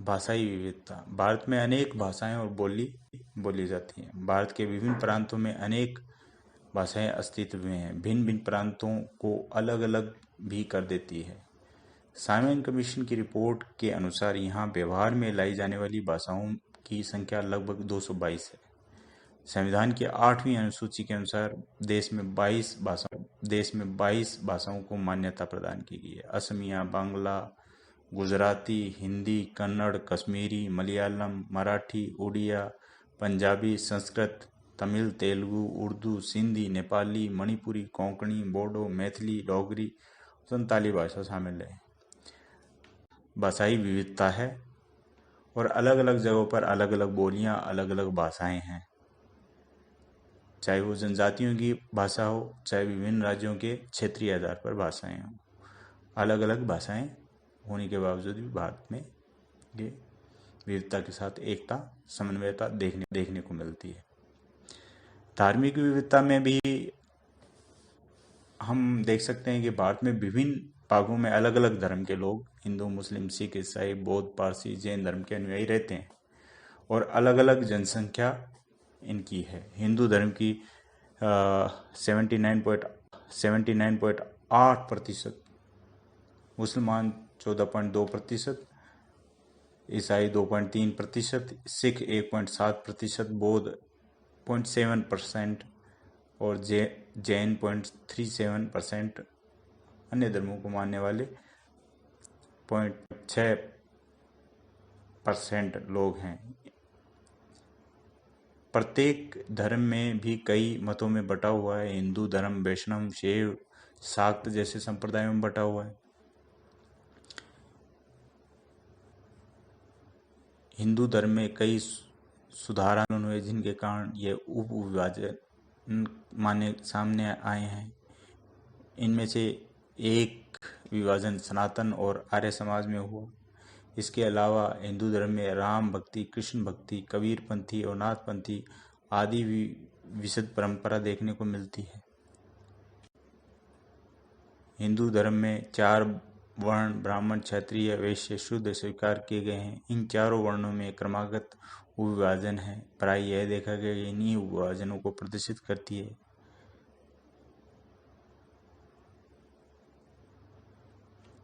भाषाई विविधता। भारत में अनेक भाषाएं और बोली बोली जाती हैं। भारत के विभिन्न प्रांतों में अनेक भाषाएं अस्तित्व में हैं। भिन्न भिन्न प्रांतों को अलग अलग भी कर देती है। साइमन कमीशन की रिपोर्ट के अनुसार यहाँ व्यवहार में लाई जाने वाली भाषाओं की संख्या लगभग 222 है। संविधान की 8वीं अनुसूची के अनुसार देश में 22 भाषाओं को मान्यता प्रदान की गई है। असमिया, बांग्ला, गुजराती, हिंदी, कन्नड़, कश्मीरी, मलयालम, मराठी, उड़िया, पंजाबी, संस्कृत, तमिल, तेलुगु, उर्दू, सिंधी, नेपाली, मणिपुरी, कोंकणी, बोडो, मैथिली, डोगरी, संताली भाषा शामिल है। भाषाई विविधता है और अलग अलग जगहों पर अलग अलग बोलियां, अलग अलग भाषाएं हैं। चाहे वो जनजातियों की भाषा हो, चाहे विभिन्न राज्यों के क्षेत्रीय आधार पर भाषाएं हों, अलग अलग भाषाएं होने के बावजूद भी भारत में ये विविधता के साथ एकता, समन्वयता देखने को मिलती है। धार्मिक विविधता में भी हम देख सकते हैं कि भारत में विभिन्न भागों में अलग अलग धर्म के लोग, हिंदू, मुस्लिम, सिख, ईसाई, बौद्ध, पारसी, जैन धर्म के अनुयायी रहते हैं और अलग अलग जनसंख्या इनकी है। हिंदू धर्म की 79.8%, मुसलमान 14.2%, ईसाई 2.3%, सिख 1.7%, बौद्ध 0.7% और जैन 0.37%, अन्य धर्मों को मानने वाले 0.6% लोग हैं। प्रत्येक धर्म में भी कई मतों में बटा हुआ है। हिंदू धर्म वैष्णव, शैव, शाक्त जैसे संप्रदायों में बटा हुआ है। हिंदू धर्म में कई सुधार आंदोलन हुए जिनके कारण ये उप विभाजन सामने आए हैं। इनमें से एक विभाजन सनातन और आर्य समाज में हुआ। इसके अलावा हिंदू धर्म में राम भक्ति, कृष्ण भक्ति, कबीर पंथी और नाथ पंथी आदि विशद परंपरा देखने को मिलती है। हिंदू धर्म में 4 वर्ण ब्राह्मण, क्षत्रिय, वैश्य, शूद्र स्वीकार किए गए हैं। इन चारों वर्णों में क्रमागत उपविभाजन है। प्राय यह देखा गया कि इन्हीं उपविभाजनों को प्रदर्शित करती है।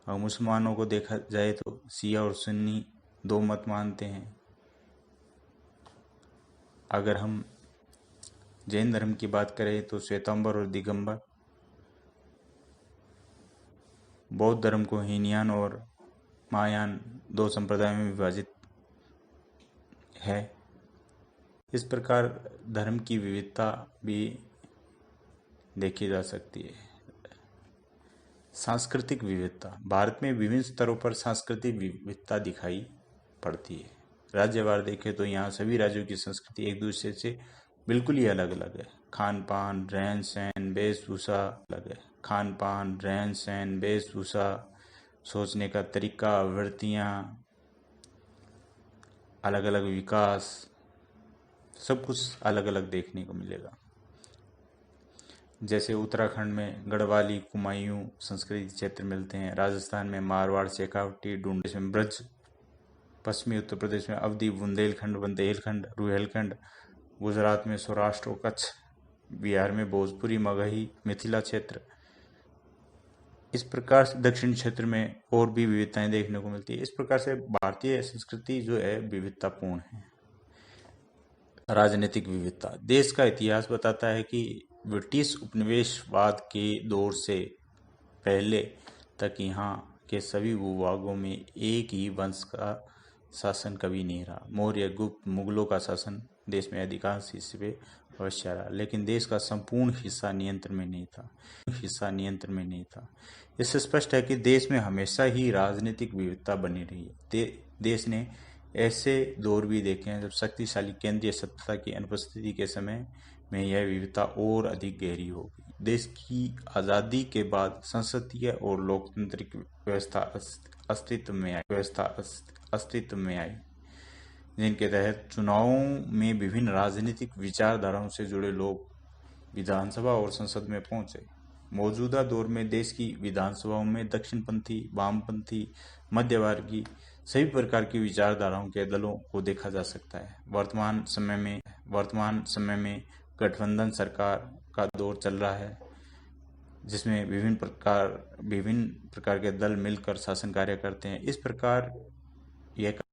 और मुसलमानों को देखा जाए तो शिया और सुन्नी 2 मत मानते हैं। अगर हम जैन धर्म की बात करें तो श्वेतांबर और दिगंबर। बौद्ध धर्म को हीनयान और महायान 2 संप्रदायों में विभाजित है। इस प्रकार धर्म की विविधता भी देखी जा सकती है। सांस्कृतिक विविधता। भारत में विभिन्न स्तरों पर सांस्कृतिक विविधता दिखाई पड़ती है। राज्यवार देखें तो यहाँ सभी राज्यों की संस्कृति एक दूसरे से बिल्कुल ही अलग अलग है। खान पान, रहन सहन, वेशभूषा अलग है। खान पान, रहन सहन, वेशभूषा, सोचने का तरीका, वृत्तियाँ, अलग अलग विकास, सब कुछ अलग अलग देखने को मिलेगा। जैसे उत्तराखंड में गढ़वाली, कुमायूं संस्कृति क्षेत्र मिलते हैं। राजस्थान में मारवाड़, शेखावटी, डूंडी में ब्रज, पश्चिमी उत्तर प्रदेश में अवधी, बुंदेलखंड, रुहेलखंड, गुजरात में सौराष्ट्र और कच्छ, बिहार में भोजपुरी, मगही, मिथिला क्षेत्र। इस प्रकार से दक्षिण क्षेत्र में और भी विविधताएं देखने को मिलती है। इस प्रकार से भारतीय संस्कृति जो है विविधतापूर्ण है। राजनीतिक विविधता। देश का इतिहास बताता है कि ब्रिटिश उपनिवेशवाद के दौर से पहले तक यहाँ के सभी भूभागों में एक ही वंश का शासन कभी नहीं रहा। मौर्य, गुप्त, मुगलों का शासन देश में अधिकांश हिस्से पे अवश्य रहा, लेकिन देश का संपूर्ण हिस्सा नियंत्रण में नहीं था। इससे स्पष्ट है कि देश में हमेशा ही राजनीतिक विविधता बनी रही है। देश ने ऐसे दौर भी देखे हैं जब शक्तिशाली केंद्रीय सत्ता की अनुपस्थिति के समय में यह विविधता और अधिक गहरी हो गई। देश की आज़ादी के बाद संसदीय और लोकतांत्रिक व्यवस्था अस्तित्व में आई, जिनके तहत चुनावों में विभिन्न राजनीतिक विचारधाराओं से जुड़े लोग विधानसभा और संसद में पहुंचे। मौजूदा दौर में देश की विधानसभाओं में दक्षिणपंथी, वामपंथी, मध्यवर्गीय सभी प्रकार की विचारधाराओं के दलों को देखा जा सकता है। वर्तमान समय में गठबंधन सरकार का दौर चल रहा है, जिसमें विभिन्न प्रकार के दल मिलकर शासन कार्य करते हैं। इस प्रकार यह